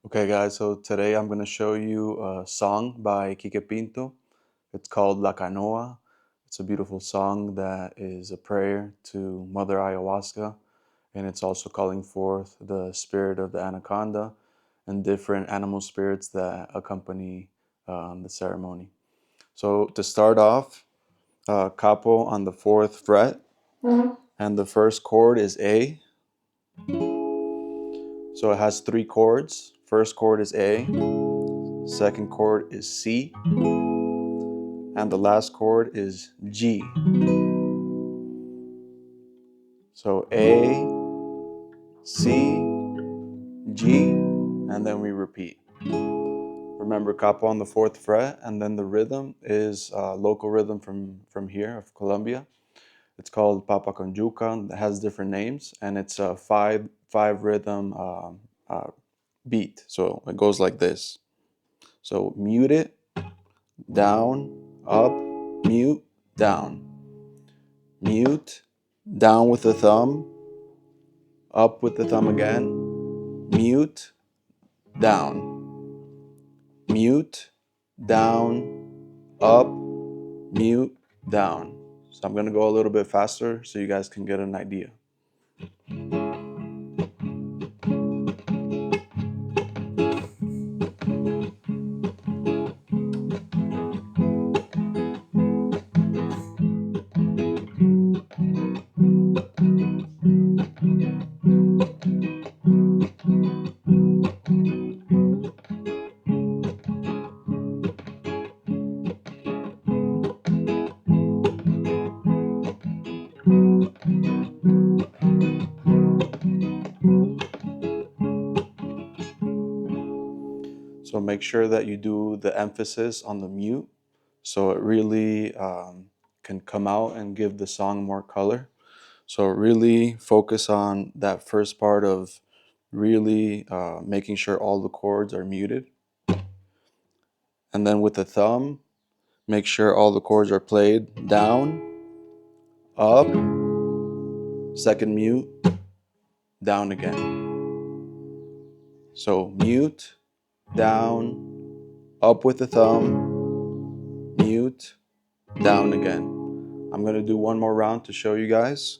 Okay guys, so today I'm going to show you a song by Quique Pinto. It's called La Canoa. It's a beautiful song that is a prayer to Mother Ayahuasca, and it's also calling forth the spirit of the anaconda and different animal spirits that accompany the ceremony. So to start off, capo on the 4th fret, and the first chord is A. So it has 3 chords. First chord is A, second chord is C, and the last chord is G. So A, C, G, and then we repeat. Remember, capo on the 4th fret, and then the rhythm is local rhythm from here, of Colombia. It's called Papa con Yuca. It has different names, and it's a five rhythm beat. So it goes like this. So mute it, down, up, mute, down. Mute, down with the thumb, up with the thumb again, mute, down, mute, down, up, mute, down. So I'm going to go a little bit faster so you guys can get an idea. So make sure that you do the emphasis on the mute so it really can come out and give the song more color. So really focus on that first part of really making sure all the chords are muted. And then with the thumb, make sure all the chords are played down, up, second mute, down again. So mute, down, up with the thumb, mute, down again. I'm going to do one more round to show you guys.